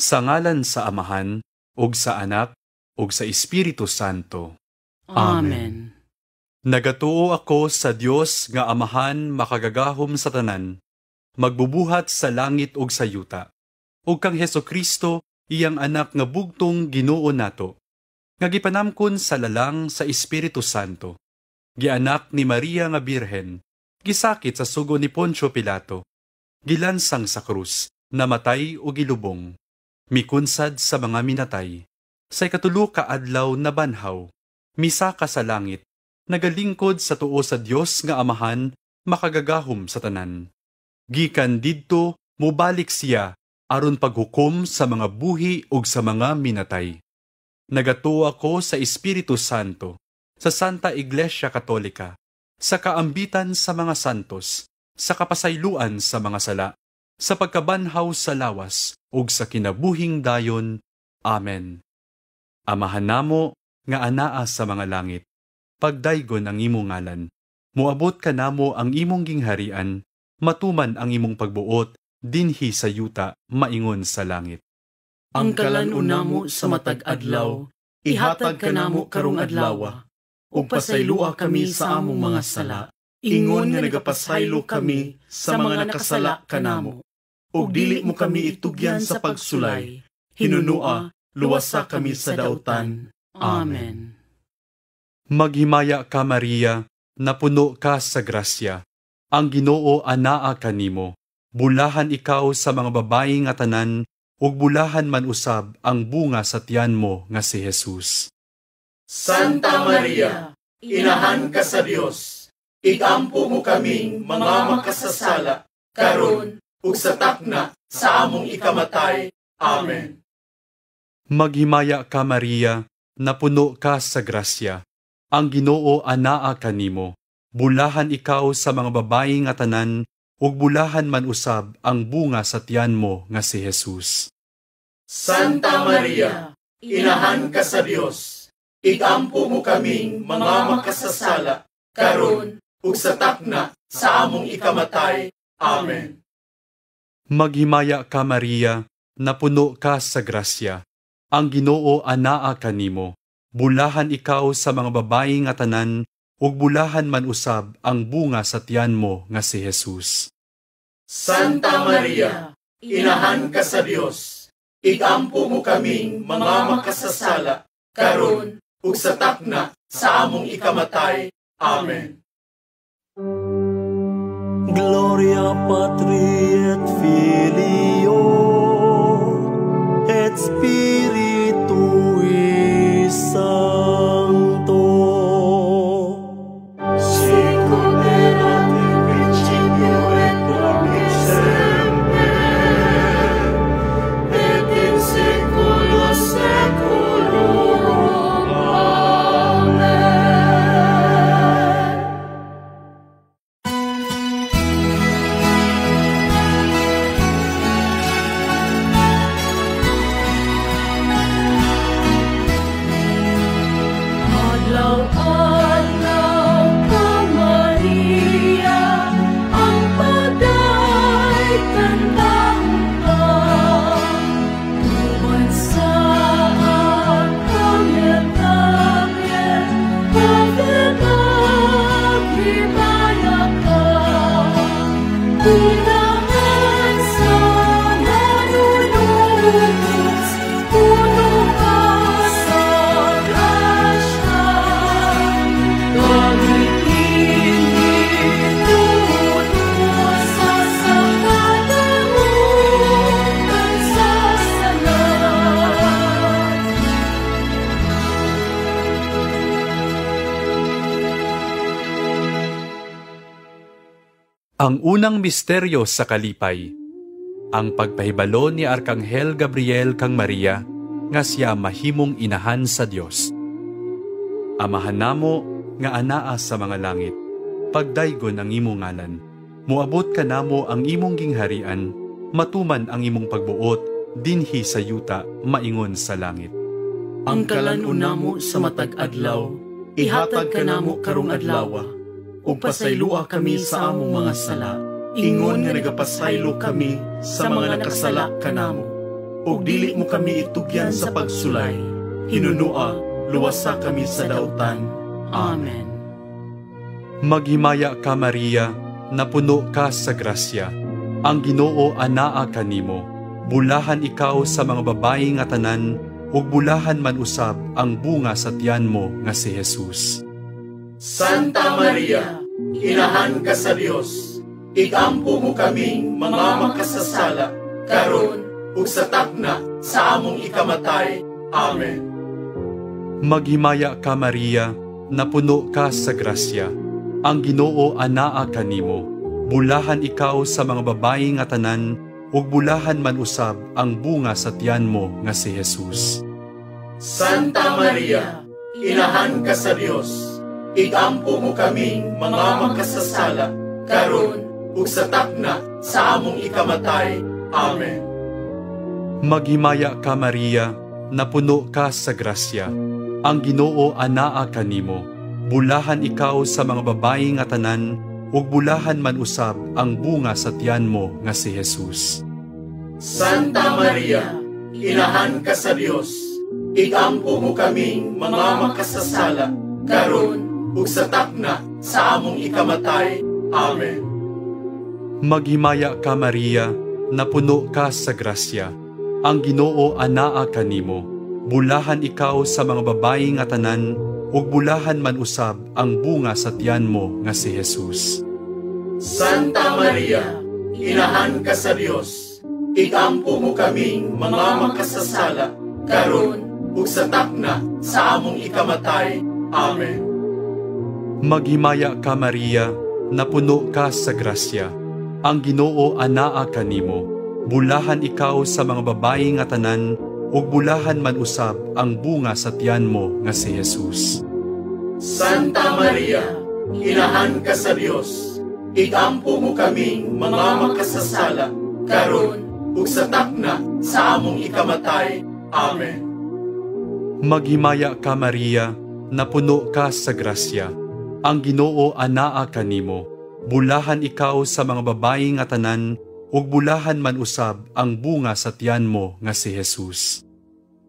Sa ngalan sa Amahan, ug sa Anak, ug sa Espiritu Santo. Amen. Nagatuo ako sa Dios nga Amahan makagagahom sa tanan, magbubuhat sa langit ug sa yuta, ug kang Hesukristo iyang anak nga bugtong Ginoo nato, nga gipanamkon sa lalang sa Espiritu Santo, gianak ni Maria nga Birhen, gisakit sa sugo ni Poncio Pilato, gilansang sa krus, namatay o gilubong, mikunsad sa mga minatay, sa ikatulo ka adlaw na banhaw, misaka sa langit, nagalingkod sa tuo sa Dios nga Amahan makagagahom sa tanan. Gikan didto mubalik siya aron paghukom sa mga buhi ug sa mga minatay. Nagatuo ako sa Espiritu Santo, sa Santa Iglesia Katolika, sa kaambitan sa mga santos, sa kapasayloan sa mga sala, sa pagkabanhaw sa lawas, ug sa kinabuhing dayon. Amen. Amahan namo nga anaa sa mga langit, pagdaygon ang imong ngalan, muabot ka namo ang imong gingharian, matuman ang imong pagbuot, dinhi sa yuta, maingon sa langit. Ang kalan-una mo sa matag adlaw, ihatag ka namo karong adlaw, ug pasaylua kami sa among mga sala, ingon nga nagapasaylo kami sa mga nakasala kanamo. Ug dili mo kami itugyan sa pagsulay, hinunua, luwasa kami sa dautan. Amen. Maghimaya ka Maria, napuno ka sa grasya, ang Ginoo anaa kanimo, bulahan ikaw sa mga babayi nga tanan, ug bulahan man usab ang bunga sa tiyan mo nga si Jesus. Santa Maria, inahan ka sa Dios, igampo mo kaming mga makasasala, karon ug sa takna sa among ikamatay. Amen. Maghimaya ka Maria, napuno ka sa grasya, ang Ginoo anaa kanimo, bulahan ikaw sa mga babayi nga tanan, ug bulahan man usab ang bunga sa tiyan mo nga si Jesus. Santa Maria, inahan ka sa Dios, igampo mo kaming mga makasasala, karon ug sa takna sa among ikamatay. Amen. Maghimaya ka Maria, napuno ka sa grasya, ang Ginoo anaa kanimo, bulahan ikaw sa mga babayi nga tanan, ug bulahan man usab ang bunga sa tiyan mo nga si Jesus. Santa Maria, inahan ka sa Dios, igampo mo kaming mga makasasala, karon ug sa takna sa among ikamatay. Amen. Gloria Patri et Filio et Spiritui Sancto. Sicut erat in principio et nunc et semper, et in saecula saeculorum. Amen. Adlaw-adlaw ka Maria, ang paday kantahon ka, tuman sa angel-angel, pagdagag-himaya ka, unahan sa manunubos, puno ka sa grasya. Langit init tumulos sa kapadahutan sa salat. Ang unang misteryo sa kalipay, ang pagpahibalo ni Arkanghel Gabriel kang Maria, nga siya mahimong inahan sa Dios. Amahan namo nga anaa sa mga langit, pagdaygon ang imong ngalan, muabot ka namo ang imong gingharian, matuman ang imong pagbuot, dinhi sa yuta, maingon sa langit. Ang kalan-una mo sa matag adlaw, ihatag ka namo karong adlaw, ug pasaylua kami sa among mga sala, ingon nga nagapasaylo kami sa mga nakasala kanamo. ug dili mo kami itugyan sa pagsulay. Hinunua, luwasa kami sa dautan. Amen. Maghimaya ka Maria, napuno ka sa grasya. Ang Ginoo anaa kanimo. Bulahan ikaw sa mga babayi nga tanan, ug bulahan man usab ang bunga sa tiyan mo nga si Jesus. Santa Maria, inahan ka sa Dios. Igampo mo kaming mga makasasala, karon ug sa takna sa among ikamatay. Amen. Maghimaya ka Maria, napuno ka sa grasya. Ang Ginoo anaa kanimo. Bulahan ikaw sa mga babayi nga tanan, ug bulahan man usab ang bunga sa tiyan mo nga si Jesus. Santa Maria, inahan ka sa Dios. Igampo mo kaming mga makasasala, karon ug sa takna sa among ikamatay. Amen. Maghimaya ka Maria, napuno ka sa grasya. Ang Ginoo anaa kanimo. Bulahan ikaw sa mga babayi nga tanan, ug bulahan man usab ang bunga sa tiyan mo nga si Jesus. Santa Maria, inahan ka sa Dios. Igampo mo kaming mga makasasala, karon ug sa takna sa among ikamatay. Amen. Maghimaya ka Maria, napuno ka sa grasya. Ang Ginoo anaa kanimo. Bulahan ikaw sa mga babayi nga tanan, ug bulahan man usab ang bunga sa tiyan mo nga si Jesus. Santa Maria, inahan ka sa Dios. Igampo mo kaming mga makasasala, karon ug sa takna sa among ikamatay. Amen. Maghimaya ka Maria, napuno ka sa grasya. Ang Ginoo anaa kanimo. Bulahan ikaw sa mga babayi nga tanan, ug bulahan man usab ang bunga sa tiyan mo nga si Jesus. Santa Maria, inahan ka sa Dios. Igampo mo kaming mga makasasala, karon ug sa takna sa among ikamatay. Amen. Maghimaya ka Maria, napuno ka sa grasya. Ang Ginoo anaa kanimo. Bulahan ikaw sa mga babayi nga tanan, ug bulahan man usab ang bunga sa tiyan mo nga si Jesus.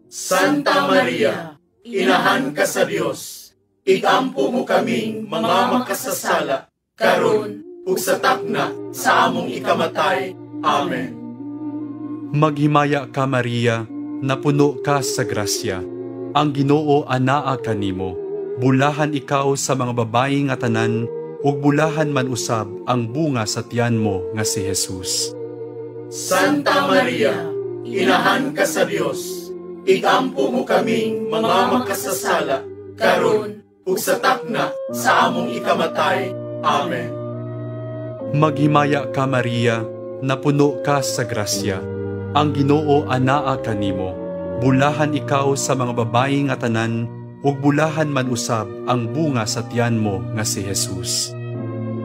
Santa Maria, inahan ka sa Dios. Igampo mo kaming mga makasasala, karon ug sa takna sa among ikamatay. Amen. Maghimaya ka Maria, napuno ka sa grasya. Ang Ginoo anaa kanimo. Bulahan ikaw sa mga babayi nga tanan, ug bulahan man usab ang bunga sa tiyan mo nga si Jesus. Santa Maria, inahan ka sa Dios. Igampo mo kaming mga makasasala, karon ug sa takna sa among ikamatay. Amen. Maghimaya ka Maria, napuno ka sa grasya. Ang Ginoo anaa kanimo. Bulahan ikaw sa mga babayi nga tanan, ug bulahan man usab ang bunga sa tiyan mo nga si Jesus.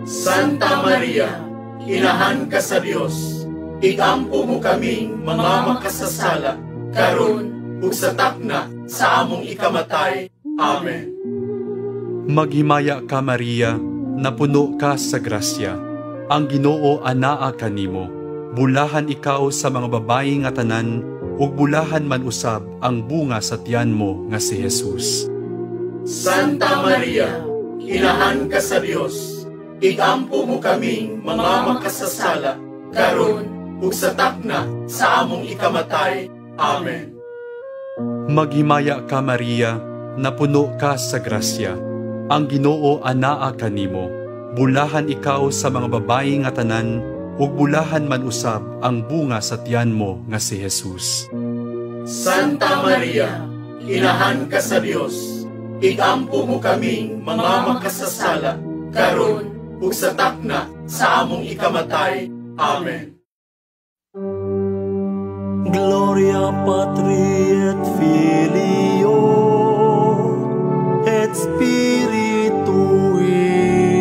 Santa Maria, inahan ka sa Dios. Igampo mo kaming mga makasasala, karon ug sa takna sa among ikamatay. Amen. Maghimaya ka Maria, napuno ka sa grasya. Ang Ginoo anaa kanimo. Bulahan ikaw sa mga babayi nga tanan, ug bulahan man usab ang bunga sa tiyan mo nga si Jesus. Santa Maria, inahan ka sa Dios. Igampo mo kaming mga makasasala, karon ug sa takna sa among ikamatay. Amen. Maghimaya ka Maria, napuno ka sa grasya. Ang Ginoo anaa kanimo. Bulahan ikaw sa mga babayi nga tanan, ug bulahan man usab ang bunga sa tiyan mo nga si Jesus. Santa Maria, inahan ka sa Dios. Igampo mo kaming mga makasasala, karon ug sa takna sa among ikamatay. Amen. Gloria Patri et Filio et Spiritui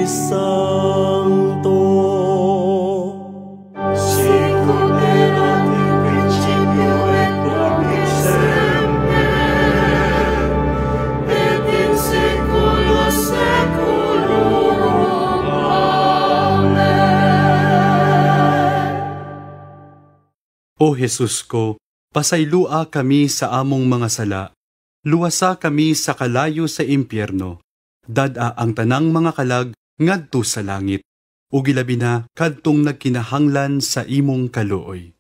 Sancto. Sicut erat in principio et nunc et semper et in saecula saeculorum. Amen. O Jesus ko, Pasaylua kami sa among mga sala, luwasa kami sa kalayo sa impyerno, dada ang tanang mga kalag ngadto sa langit, ug ilabi na kadtong nagkinahanglan sa imong kaluoy.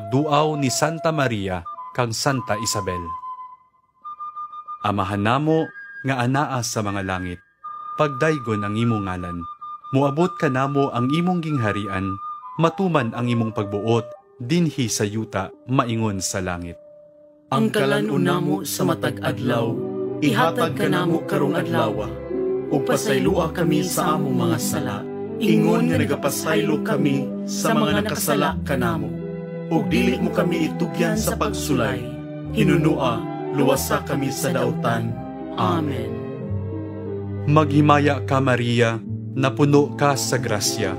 Duaw ni Santa Maria kang Santa Isabel. Amahan namo nga anaa sa mga langit, pagdaygon ang imong ngalan, muabot ka namo ang imong gingharian, matuman ang imong pagbuot, dinhi sa yuta, maingon sa langit. Ang kalan-una mo sa matag adlaw, ihatag ka namo karong adlaw, ug pasaylua kami sa among mga sala, ingon nga nagapasaylo kami sa mga nakasala kanamo. Ug dili mo kami itugyan sa pagsulay, hinunua, luwasa kami sa dautan. Amen. Maghimaya ka Maria, napuno ka sa grasya,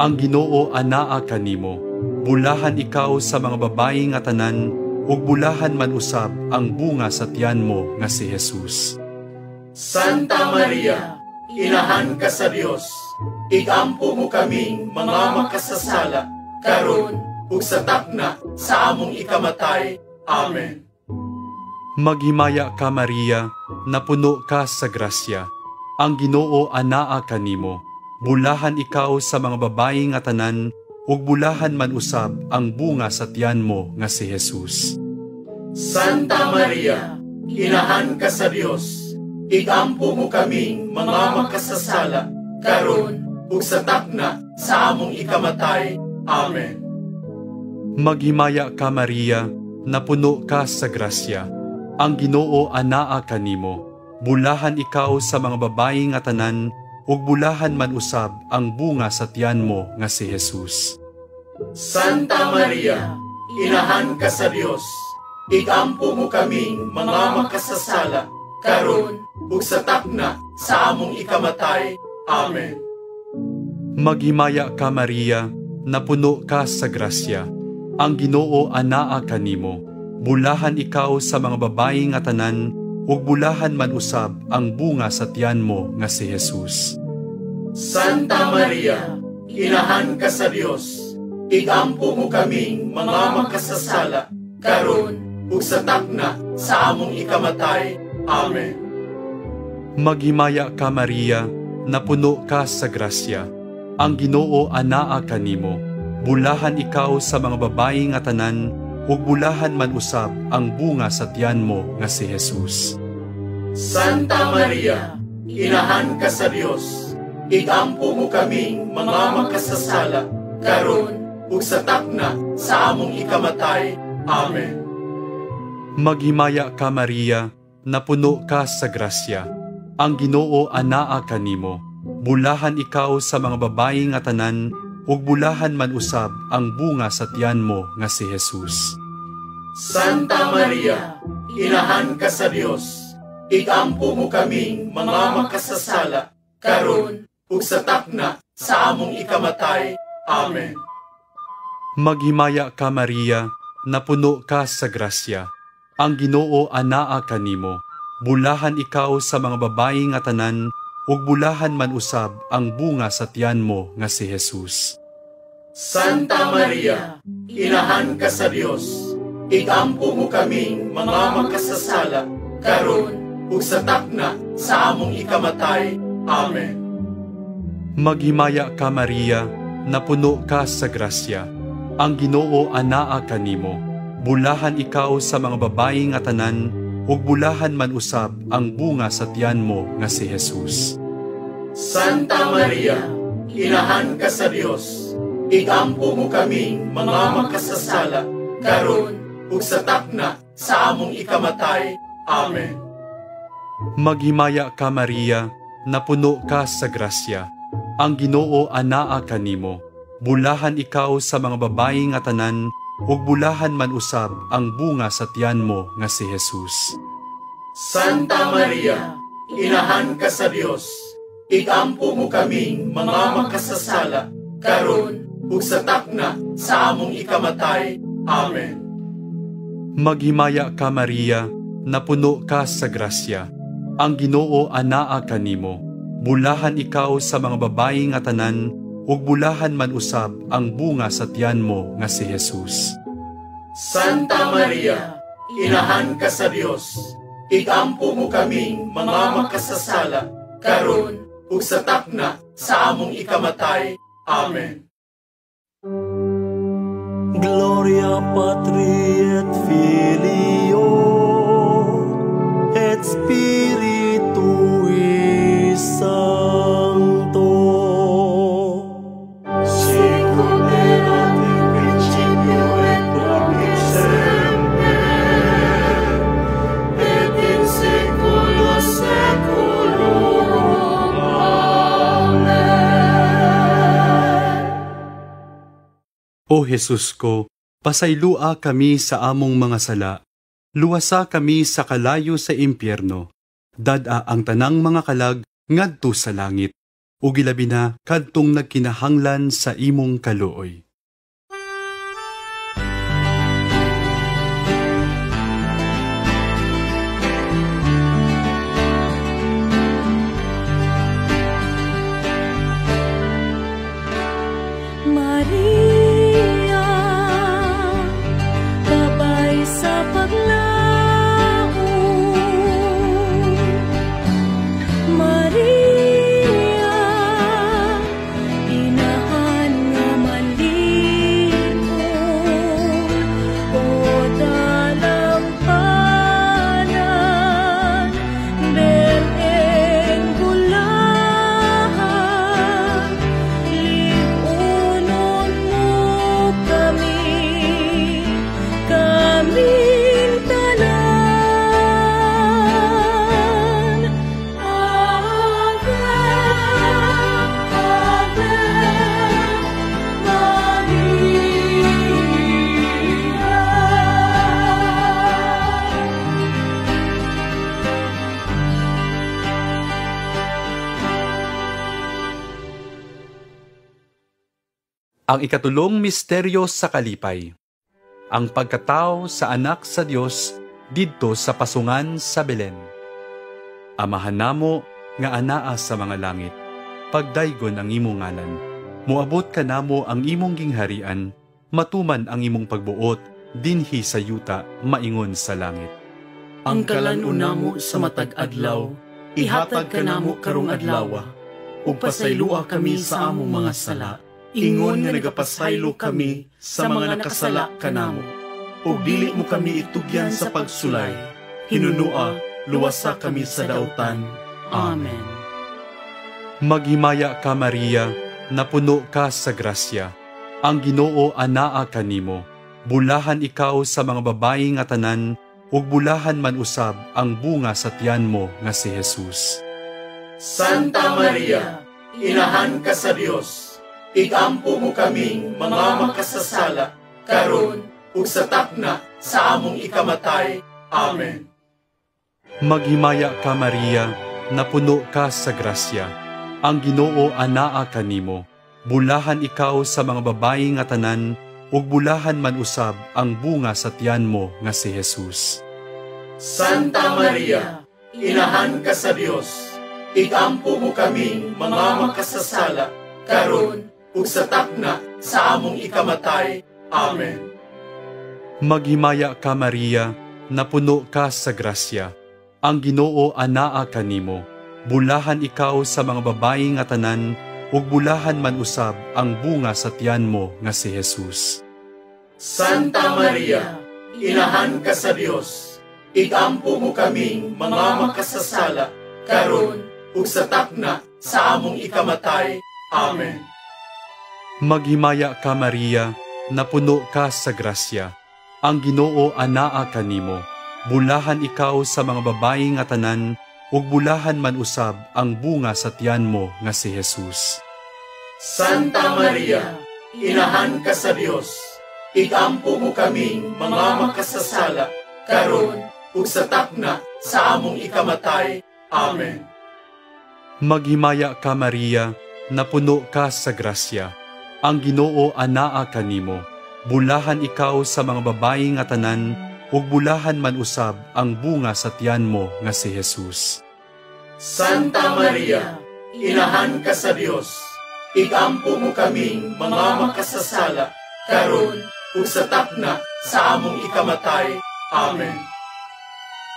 ang Ginoo anaa kanimo, bulahan ikaw sa mga babayi nga tanan, ug bulahan man usab ang bunga sa tiyan mo nga si Jesus. Santa Maria, inahan ka sa Dios, igampo mo kaming mga makasasala, karon ug sa takna sa among ikamatay. Amen. Maghimaya ka Maria, napuno ka sa grasya, ang Ginoo anaa kanimo, bulahan ikaw sa mga babayi nga tanan, ug bulahan man usab ang bunga sa tiyan mo nga si Jesus. Santa Maria, inahan ka sa Dios, igampo mo kaming mga makasasala, karon ug sa takna sa among ikamatay. Amen. Maghimaya ka Maria, napuno ka sa grasya, ang Ginoo anaa kanimo, bulahan ikaw sa mga babayi nga tanan, ug bulahan man usab ang bunga sa tiyan mo nga si Jesus. Santa Maria, inahan ka sa Dios, igampo mo kaming mga makasasala, karon ug sa takna sa among ikamatay. Amen. Maghimaya ka Maria, napuno ka sa grasya, ang Ginoo anaa kanimo, bulahan ikaw sa mga babayi nga tanan, ug bulahan man usab ang bunga sa tiyan mo nga si Jesus. Santa Maria, inahan ka sa Dios, igampo mo kaming mga makasasala, karon ug sa takna sa among ikamatay. Amen. Maghimaya ka Maria, napuno ka sa grasya, ang Ginoo anaa kanimo, bulahan ikaw sa mga babayi nga tanan, ug bulahan man usab ang bunga sa tiyan mo nga si Jesus. Santa Maria, inahan ka sa Dios, igampo mo kaming mga makasasala, karon ug sa takna sa among ikamatay. Amen. Maghimaya ka Maria, napuno ka sa grasya, ang Ginoo anaa kanimo, bulahan ikaw sa mga babayi nga tanan, ug bulahan man usab ang bunga sa tiyan mo nga si Jesus. Santa Maria, inahan ka sa Dios, igampo mo kaming mga makasasala, karon ug sa takna sa among ikamatay. Amen. Maghimaya ka Maria, napuno ka sa grasya, ang Ginoo anaa kanimo, bulahan ikaw sa mga babayi nga tanan, ug bulahan man usab ang bunga sa tiyan mo nga si Jesus. Santa Maria, Inahan ka sa Dios, igampo mo kaming mga makasasala, karon ug sa takna sa among ikamatay. Amen. Maghimaya ka Maria, napuno ka sa grasya. Ang Ginoo anaa kanimo. Bulahan ikaw sa mga babayi nga tanan, ug bulahan man usab ang bunga sa tiyan mo nga si Jesus. Santa Maria, Inahan ka sa Dios, igampo mo kaming mga makasasala, karon ug sa takna sa among ikamatay. Amen. Maghimaya ka Maria, napuno ka sa grasya. Ang Ginoo anaa kanimo. Bulahan ikaw sa mga babayi nga tanan, ug bulahan man usab ang bunga sa tiyan mo nga si Jesus. Santa Maria, Inahan ka sa Dios, igampo mo kaming mga makasasala, karon ug sa takna sa among ikamatay. Amen. Maghimaya ka Maria, napuno ka sa grasya. Ang Ginoo anaa kanimo. Bulahan ikaw sa mga babayi nga tanan, ug bulahan man usab ang bunga sa tiyan mo nga si Jesus. Santa Maria, Inahan ka sa Dios, igampo mo kaming mga makasasala, karon ug sa takna sa among ikamatay. Amen. Gloria Patri et Filio et Spiritui Sancto. Sicut erat in principio et nunc et semper, et in saecula saeculorum. Amen. O Jesus ko, pasaylua kami sa among mga sala. Luwasa kami sa kalayo sa impyerno. Dada ang tanang mga kalag ngadto sa langit. Ug ilabi na kadtong nagkinahanglan sa imong kaluoy. Maria, babay sa paglaom. Maria, inahan nga malimon. O dalampanan, Belen bulahan, lipunon mo kami, kaming tanan. Ave, Ave, Ang ikatulong misteryo sa kalipay. Ang pagkatao sa anak sa Dios didto sa pasungan sa Belen. Amahan namo nga anaa sa mga langit, pagdaygon ang imong ngalan. Moabot ka namo ang imong gingharian, matuman ang imong pagbuot, dinhi sa yuta, maingon sa langit. Ang kalan-una mo sa matag adlaw, ihatag ka namo karong adlaw, ug pasaylua kami sa among mga sala. Ingon nga nagapasaylo kami sa mga nakasala kanamo, ug dili mo kami itugyan sa pagsulay. Hinunua, luwasa kami sa dautan. Amen. Maghimaya ka Maria, napuno ka sa grasya. Ang Ginoo anaa kanimo. Bulahan ikaw sa mga babayi nga tanan, ug bulahan man usab ang bunga sa tiyan mo nga si Jesus. Santa Maria, Inahan ka sa Dios, igampo mo kaming mga makasasala, karon ug sa takna sa among ikamatay. Amen. Maghimaya ka Maria, napuno ka sa grasya. Ang Ginoo anaa kanimo. Bulahan ikaw sa mga babayi nga tanan, ug bulahan man usab ang bunga sa tiyan mo nga si Jesus. Santa Maria, Inahan ka sa Dios, igampo mo kaming mga makasasala, karon ug sa takna sa among ikamatay. Amen. Maghimaya ka Maria, napuno ka sa grasya. Ang Ginoo anaa kanimo. Bulahan ikaw sa mga babayi nga tanan, ug bulahan man usab ang bunga sa tiyan mo nga si Jesus. Santa Maria, inahan ka sa Dios, igampo mo kaming mga makasasala, karon ug sa takna sa among ikamatay. Amen. Maghimaya ka Maria, napuno ka sa grasya. Ang Ginoo anaa kanimo. Bulahan ikaw sa mga babayi nga tanan, ug bulahan man usab ang bunga sa tiyan mo nga si Jesus. Santa Maria, inahan ka sa Dios, igampo mo kaming mga makasasala, karon ug sa takna sa among ikamatay. Amen. Maghimaya ka Maria, napuno ka sa grasya. Ang Ginoo anaa kanimo. Bulahan ikaw sa mga babayi nga tanan, ug bulahan man usab ang bunga sa tiyan mo nga si Jesus. Santa Maria, inahan ka sa Dios, igampo mo kaming mga makasasala, karon ug sa takna sa among ikamatay. Amen.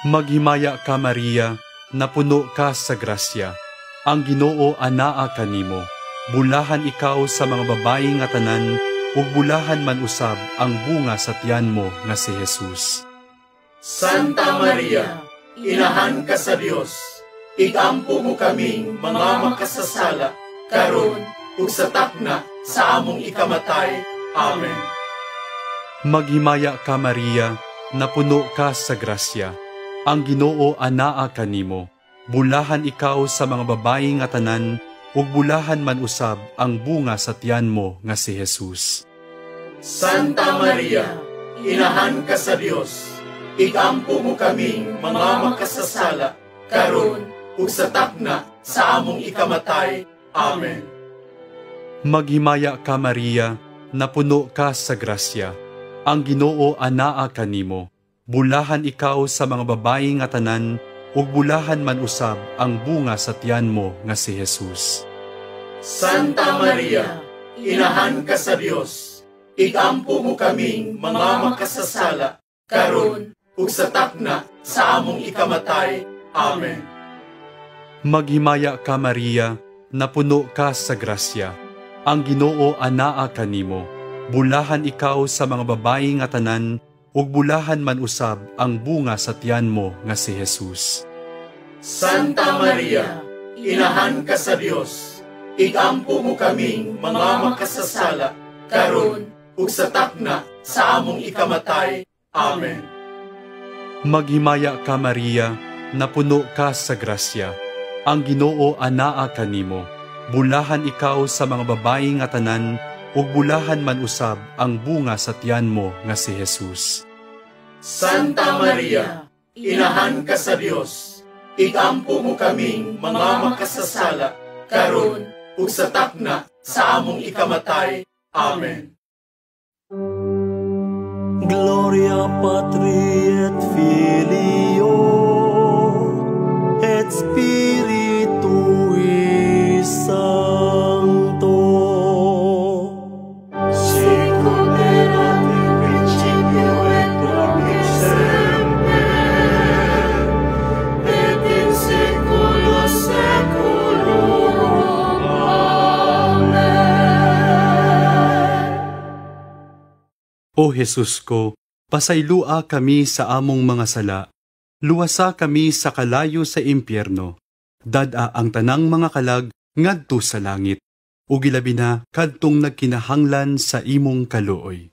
Maghimaya ka Maria, napuno ka sa grasya. Ang Ginoo anaa kanimo. Bulahan ikaw sa mga babayi nga tanan, ug bulahan man usab ang bunga sa tiyan mo nga si Jesus. Santa Maria, inahan ka sa Dios, igampo mo kaming mga makasasala, karon ug sa takna sa among ikamatay. Amen. Maghimaya ka Maria, napuno ka sa grasya. Ang Ginoo anaa kanimo. Bulahan ikaw sa mga babayi nga tanan, ug bulahan man usab ang bunga sa tiyan mo nga si Jesus. Santa Maria, inahan ka sa Dios, igampo mo kaming mga makasasala, karon ug sa takna sa among ikamatay. Amen. Maghimaya ka Maria, napuno ka sa grasya. Ang Ginoo anaa kanimo. Bulahan ikaw sa mga babayi nga tanan, ug bulahan man usab ang bunga sa tiyan mo nga si Jesus. Santa Maria, inahan ka sa Dios, igampo mo kaming mga makasasala, karon ug sa takna sa among ikamatay. Amen. Maghimaya ka Maria, napuno ka sa grasya. Ang Ginoo anaa kanimo. Bulahan ikaw sa mga babayi nga tanan, ug bulahan man usab ang bunga sa tiyan mo nga si Jesus. Santa Maria, inahan ka sa Dios, igampo mo kaming mga makasasala, karon ug sa takna sa among ikamatay. Amen. Maghimaya ka Maria, napuno ka sa grasya. Ang Ginoo anaa kanimo. Bulahan ikaw sa mga babayi nga tanan, ug bulahan man usab ang bunga sa tiyan mo nga si Jesus. Santa Maria, inahan ka sa Dios, igampo mo kaming mga makasasala, karon ug sa takna sa among ikamatay. Amen. Gloria Patri et Filio et Spiritui Sancto. Sicut erat in principio et nunc et semper, et in saecula saeculorum. Amen. O Jesus ko, pasaylua kami sa among mga sala. Luwasa kami sa kalayo sa impyerno. Dada ang tanang mga kalag ngadto sa langit. Ug ilabi na kadtong nagkinahanglan sa imong kaluoy.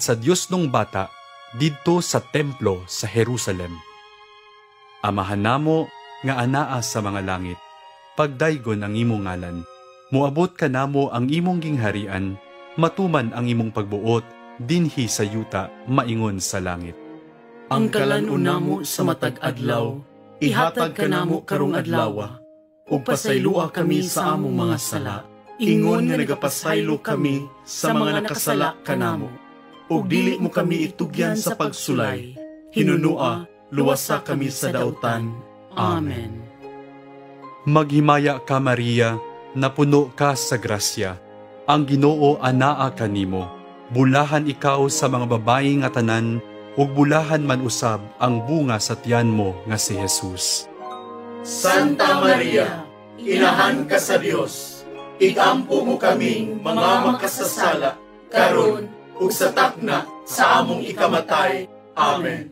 nagpatad sa Dios nung bata didto sa templo sa Jerusalem. Amahan namo nga anaa sa mga langit, pagdaygon ang imong ngalan, muabot ka namo ang imong gingharian, matuman ang imong pagbuot dinhi sa yuta maingon sa langit. Ang kalan-una mo sa matag adlaw, ihatag ka namo karong adlaw, ug pasaylua kami sa among mga sala, ingon nga nagapasaylo kami sa mga nakasala kanamo. Ug dili mo kami itugyan sa pagsulay, hinunua, luwasa kami sa dautan. Amen. Maghimaya ka Maria, napuno ka sa grasya, ang Ginoo anaa kanimo, bulahan ikaw sa mga babayi nga tanan, ug bulahan man usab ang bunga sa tiyan mo nga si Jesus. Santa Maria, inahan ka sa Dios, igampo mo kaming mga makasasala, karon ug sa takna sa among ikamatay. Amen.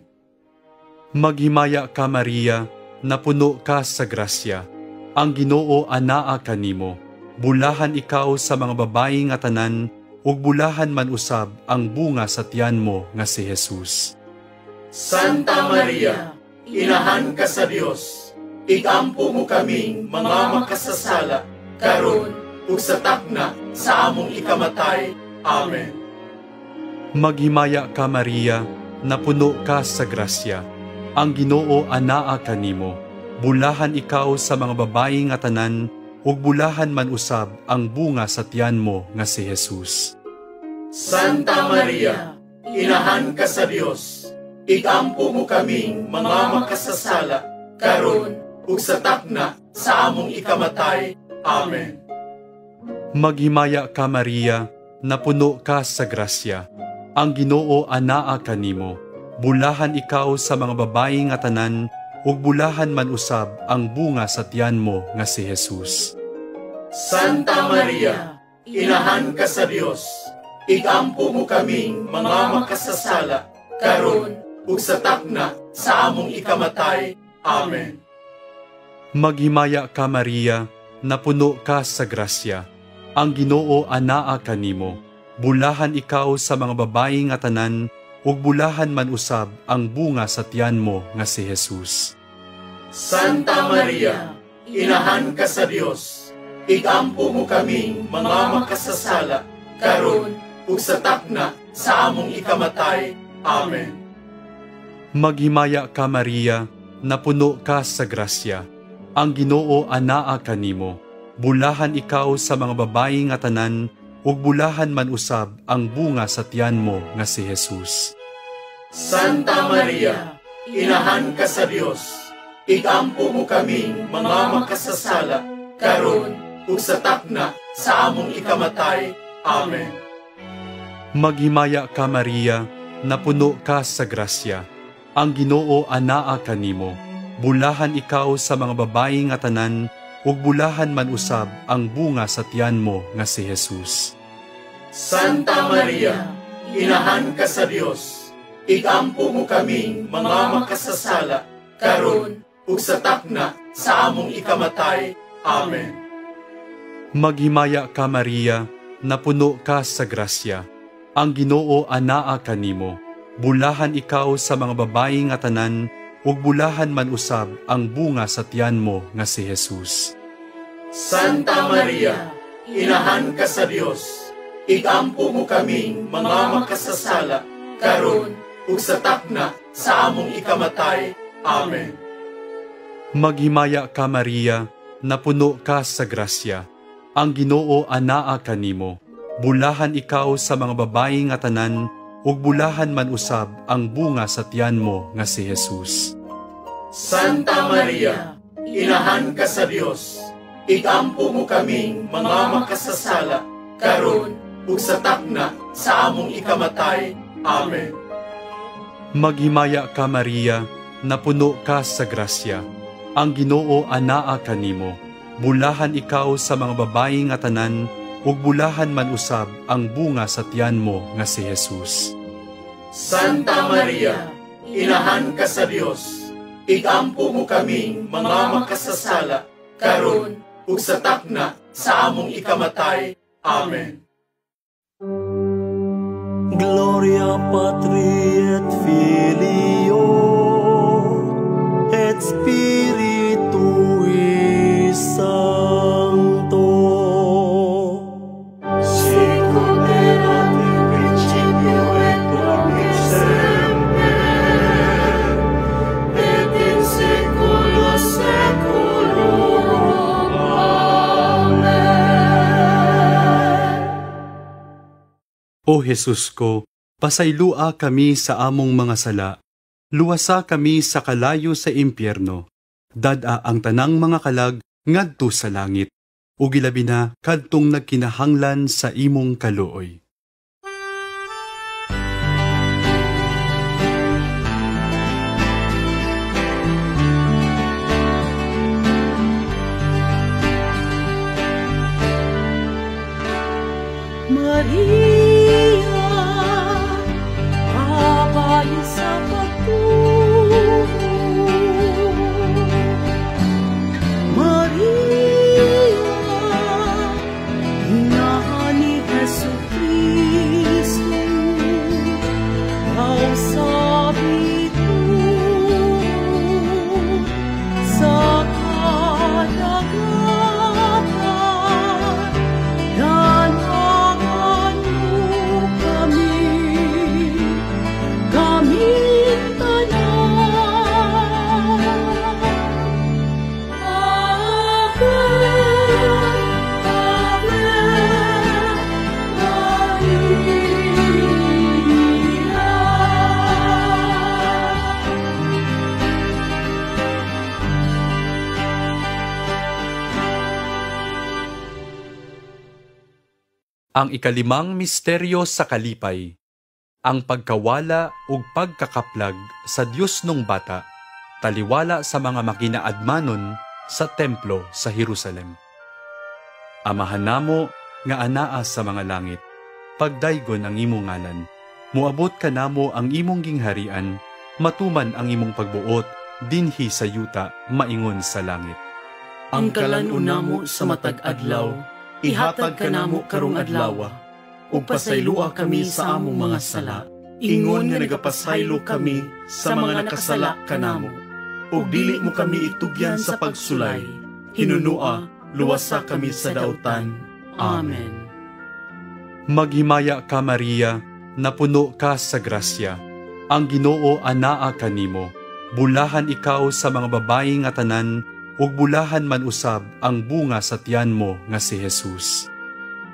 Maghimaya ka Maria, napuno ka sa grasya, ang Ginoo anaa kanimo, bulahan ikaw sa mga babayi nga tanan, ug bulahan man usab ang bunga sa tiyan mo nga si Jesus. Santa Maria, inahan ka sa Dios, igampo mo kaming mga makasasala, karon ug sa takna sa among ikamatay. Amen. Maghimaya ka Maria, napuno ka sa grasya, ang Ginoo anaa kanimo, bulahan ikaw sa mga babayi nga tanan, ug bulahan man usab ang bunga sa tiyan mo nga si Jesus. Santa Maria, inahan ka sa Dios, igampo mo kaming mga makasasala, karon ug sa takna sa among ikamatay. Amen. Maghimaya ka Maria, napuno ka sa grasya, ang Ginoo anaa kanimo, bulahan ikaw sa mga babayi nga tanan, ug bulahan man usab ang bunga sa tiyan mo nga si Jesus. Santa Maria, inahan ka sa Dios, igampo mo kaming mga makasasala, karon ug sa takna sa among ikamatay. Amen. Maghimaya ka Maria, napuno ka sa grasya, ang Ginoo anaa kanimo, bulahan ikaw sa mga babayi nga tanan, ug bulahan man usab ang bunga sa tiyan mo nga si Jesus. Santa Maria, inahan ka sa Dios, igampo mo kaming mga makasasala, karon ug sa takna sa among ikamatay. Amen. Maghimaya ka Maria, napuno ka sa grasya, ang Ginoo anaa kanimo, bulahan ikaw sa mga babayi nga tanan, ug bulahan man usab ang bunga sa tiyan mo nga si Jesus. Santa Maria, inahan ka sa Dios, igampo mo kaming mga makasasala, karon ug sa takna sa among ikamatay. Amen. Maghimaya ka Maria, napuno ka sa grasya, ang Ginoo anaa kanimo, bulahan ikaw sa mga babayi nga tanan, ug bulahan man usab ang bunga sa tiyan mo nga si Jesus. Santa Maria, inahan ka sa Dios, igampo mo kaming mga makasasala, karon ug sa takna sa among ikamatay. Amen. Maghimaya ka Maria, napuno ka sa grasya, ang Ginoo anaa kanimo, bulahan ikaw sa mga babayi nga tanan, ug bulahan man usab ang bunga sa tiyan mo nga si Jesus. Santa Maria, inahan ka sa Dios, igampo mo kaming mga makasasala, karon ug sa takna sa among ikamatay. Amen. Maghimaya ka Maria, napuno ka sa grasya, ang Ginoo anaa kanimo, bulahan ikaw sa mga babayi nga tanan, ug bulahan man usab ang bunga sa tiyan mo nga si Jesus. Santa Maria, inahan ka sa Dios, igampo mo kaming mga makasasala, karon ug sa takna sa among ikamatay. Amen. Maghimaya ka Maria, napuno ka sa grasya, ang Ginoo anaa kanimo, bulahan ikaw sa mga babayi nga tanan, ug bulahan man usab ang bunga sa tiyan mo nga si Jesus. Santa Maria, inahan ka sa Dios, igampo mo kaming mga makasasala, karon ug sa takna sa among ikamatay. Amen. Gloria gloria Patri et Filio et Spiritui Sancto. Sicut erat in principio et nunc et semper, et in saecula saeculorum. Amen. O Jesus ko, pasaylua kami sa among mga sala, luwasa kami sa kalayo sa impyerno, dada ang tanang mga kalag ngadto sa langit, ug ilabi na kadtong nagkinahanglan sa imong kaluoy. Maria, kabayo sa pagtuo. Maria, inahan ni Jesucristo. Ang sabi ko sa kadagatan, danagan mo kami tanan. Ang ikalimang misteryo sa kalipay, ang pagkawala ug pagkakaplag sa Dios nung bata, taliwala sa mga makinaadmanon sa templo sa Jerusalem. Amahan namo nga anaa sa mga langit, pagdaygon ang imong ngalan, muabot ka namo ang imong gingharian, matuman ang imong pagbuot dinhi sa yuta maingon sa langit. Ang kalan-una mo sa matag adlaw, ihatag ka namo karong adlaw, ug pasaylua kami sa among mga sala, ingon nga nagapasaylo kami sa mga nakasala kanamo, ug dili mo kami itugyan sa pagsulay, hinunua, luwasa kami sa dautan. Amen. Maghimaya ka Maria, napuno ka sa grasya, ang Ginoo anaa kanimo, bulahan ikaw sa mga babayi nga tanan, ug bulahan man usab ang bunga sa tiyan mo nga si Jesus.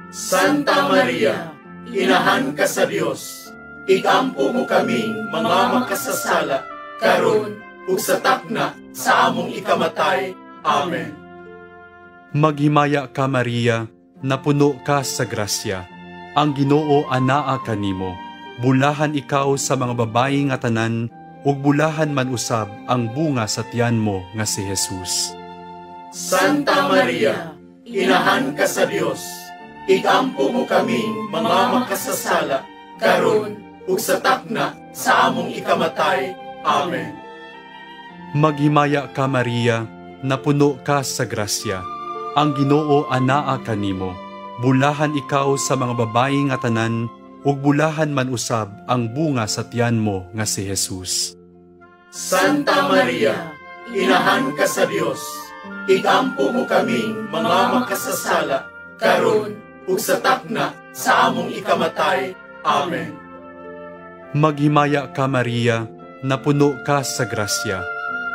Santa Maria, inahan ka sa Dios, igampo mo kaming mga makasasala, karon ug sa takna sa among ikamatay. Amen. Maghimaya ka Maria, napuno ka sa grasya, ang Ginoo anaa kanimo, bulahan ikaw sa mga babayi nga tanan, ug bulahan man usab ang bunga sa tiyan mo nga si Jesus. Santa Maria, inahan ka sa Dios, igampo mo kaming mga makasasala, karon ug sa takna sa among ikamatay. Amen. Maghimaya ka Maria, napuno ka sa grasya, ang Ginoo anaa kanimo, bulahan ikaw sa mga babayi nga tanan, ug bulahan man usab ang bunga sa tiyan mo nga si Jesus. Santa Maria, inahan ka sa Dios, igampo mo kaming mga makasasala, karon ug sa takna sa among ikamatay. Amen. Maghimaya ka Maria, napuno ka sa grasya,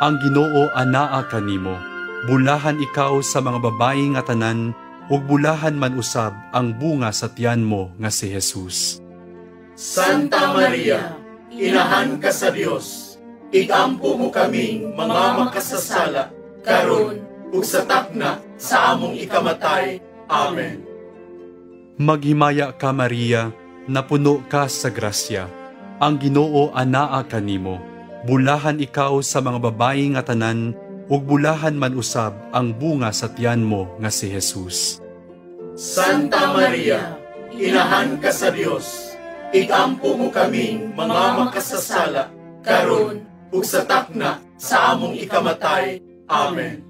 ang Ginoo anaa kanimo, bulahan ikaw sa mga babayi nga tanan, ug bulahan man usab ang bunga sa tiyan mo nga si Jesus. Santa Maria, inahan ka sa Dios, igampo mo kaming mga makasasala, karon ug sa takna sa among ikamatay. Amen. Maghimaya ka Maria, napuno ka sa grasya, ang Ginoo anaa kanimo, bulahan ikaw sa mga babayi nga tanan, ug bulahan man usab ang bunga sa tiyan mo nga si Jesus. Santa Maria, inahan ka sa Dios, igampo mo kaming mga makasasala, karon ug sa takna sa among ikamatay. Amen.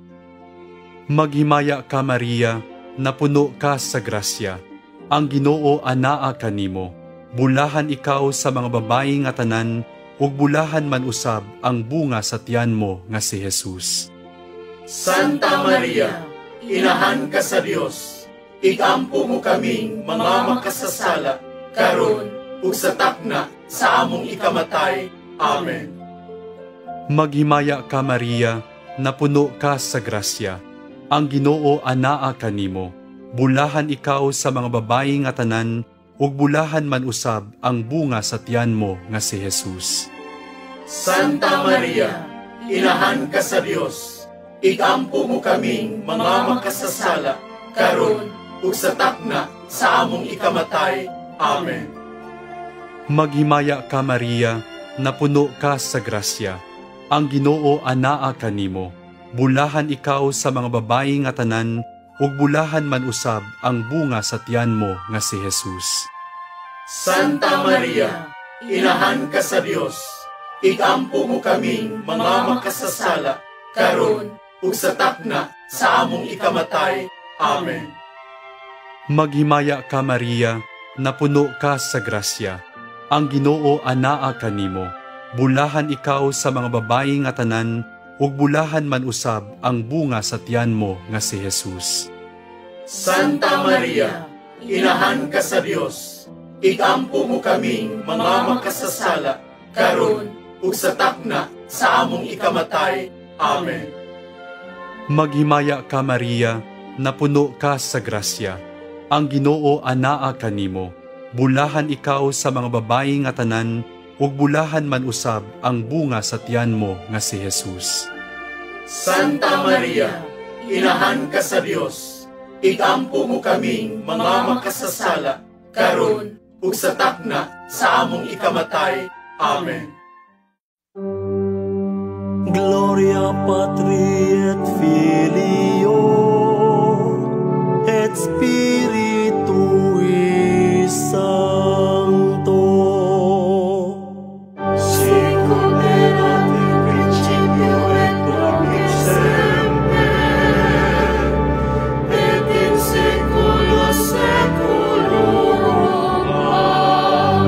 Maghimaya ka Maria, napuno ka sa grasya, ang Ginoo anaa kanimo, Bulahan ikaw sa mga babayi nga tanan, ug bulahan man usab ang bunga sa tiyan mo nga si Jesus. Santa Maria, inahan ka sa Dios, igampo mo kaming mga makasasala, karon ug sa takna sa among ikamatay. Amen. Maghimaya ka Maria, napuno ka sa grasya. Ang Ginoo anaa kanimo. Bulahan ikaw sa mga babayi nga tanan, ug bulahan man usab ang bunga sa tiyan mo nga si Jesus. Santa Maria, inahan ka sa Dios, igampo mo kaming mga makasasala, karon ug sa takna sa among ikamatay. Amen. Maghimaya ka Maria, napuno ka sa grasya. Ang Ginoo anaa kanimo. Bulahan ikaw sa mga babayi nga tanan, ug bulahan man usab ang bunga sa tiyan mo nga si Jesus. Santa Maria, inahan ka sa Dios, igampo mo kaming mga makasasala, karon ug sa takna sa among ikamatay. Amen. Maghimaya ka Maria, napuno ka sa grasya. Ang Ginoo anaa kanimo. Bulahan ikaw sa mga babayi nga tanan, ug bulahan man usab ang bunga sa tiyan mo nga si Jesus. Santa Maria, inahan ka sa Dios, igampo mo kaming mga makasasala, karon ug sa takna sa among ikamatay. Amen. Maghimaya ka Maria, napuno ka sa grasya. Ang Ginoo anaa kanimo. Bulahan ikaw sa mga babayi nga tanan, ug bulahan man usab ang bunga sa tiyan mo nga si Jesus. Santa Maria, inahan ka sa Dios, igampo mo kaming mga makasasala, karon ug sa takna sa among ikamatay. Amen. Gloria Patri et Filio et Spiritui Sancto. Sicut erat in principio et nunc et semper, et in saecula saeculorum.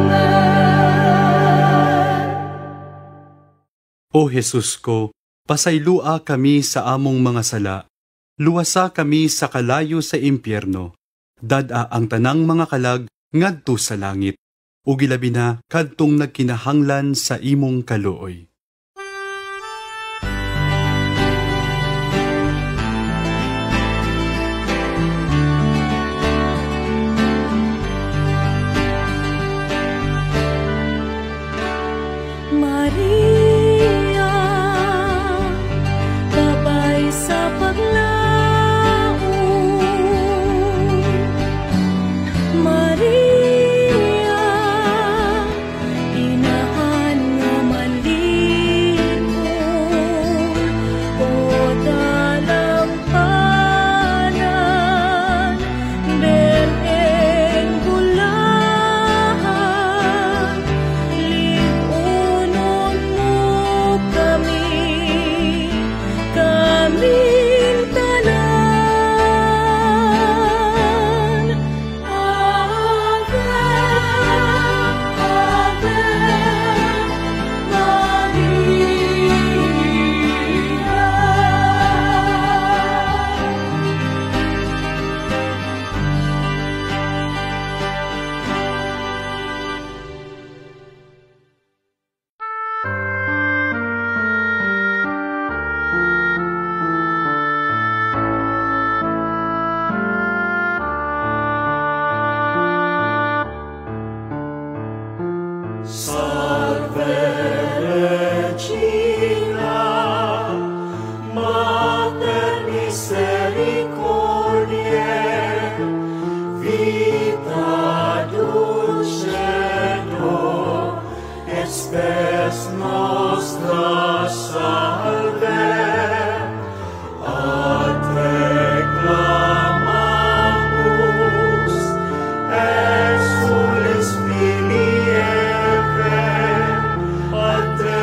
Amen. O Jesus ko, pasaylua kami sa among mga sala. Luwasa kami sa kalayo sa impyerno. Dada ang tanang mga kalag ngadto sa langit. Ug ilabi na kadtong nagkinahanglan sa imong kaluoy. Maria, babay sa paglaom. Maria, inahan nga malimon. O dalampanan, Belen bulahan, lipunon mo kami, kaming tanan. Ave, Ave, Maria. Salve Regina, Mater misericordiae, vita dulcedo, et spes nostra salve. A te clamamus, exules filii Eve, a te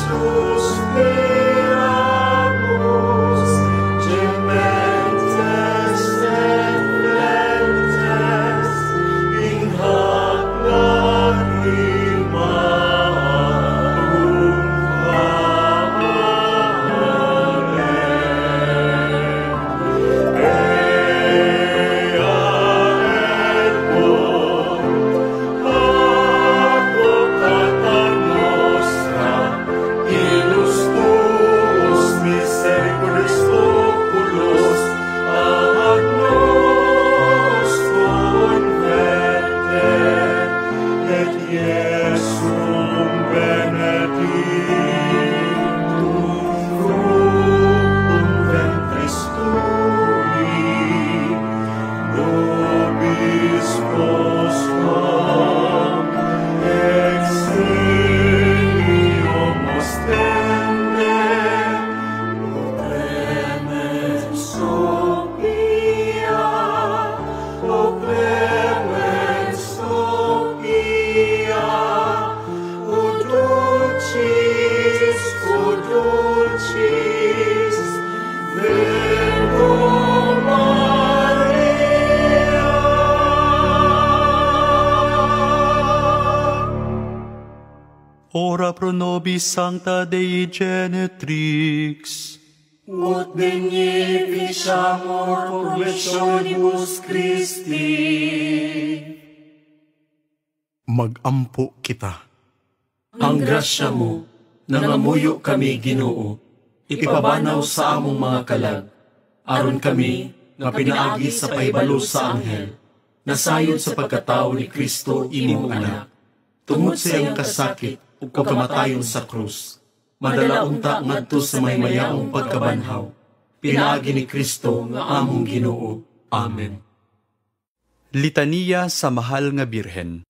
suspiramus, gementes et flentes, in hac Ora pro nobis Sancta Dei Genetrix. Ut beneficiamur promissionibus Christi. Mag-ampo kita. Ang grasya mo, nangamuyo kami Ginoo, ipabanaw sa among mga kalag, aron kami, nga pinaagi sa paibalo sa anghel, nasayod sa pagkatao ni Kristo imong anak, tungod sa iyang kasakit ug kamatayon sa krus, madala unta ngadto sa may mayaong pagkabanhaw, pinaagi ni Kristo nga among Ginoo. Amen. Litania sa Mahal nga Birhen.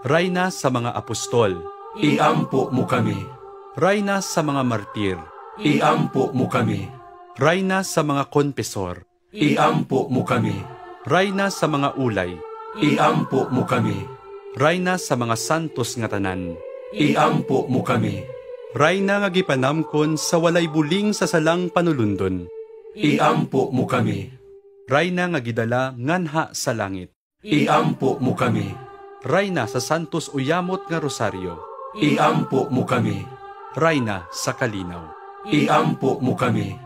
Rayna sa mga apostol. Iampo mo kami. Rayna sa mga martir. Iampo mo kami. Rayna sa mga konpesor, Iampo mo kami. rayna sa mga ulay, Iampo mo kami. rayna sa mga santos nga tanan, Iampo mo kami. rayna nga gipanamkon sa walay buling sa salang panulundon, Iampo mo kami. rayna nga gidala nganha sa langit, Iampo mo kami. rayna sa santos uyamot nga rosaryo, Iampo mo kami. rayna sa kalinaw. Iampo mo kami.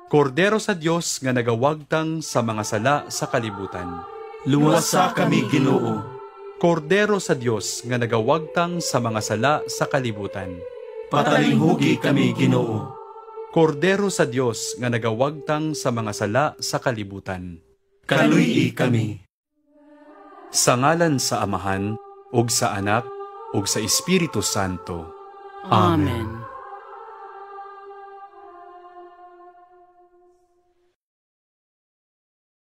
Kordero sa Dios nga nagawagtang sa mga sala sa kalibutan. Luwasa kami, Ginoo. Kordero sa Dios nga nagawagtang sa mga sala sa kalibutan. Patalinghugi kami, Ginoo. Kordero sa Dios nga nagawagtang sa mga sala sa kalibutan. Kaluy kami. Sa ngalan sa Amahan, ug sa Anak, ug sa Espiritu Santo. Amen.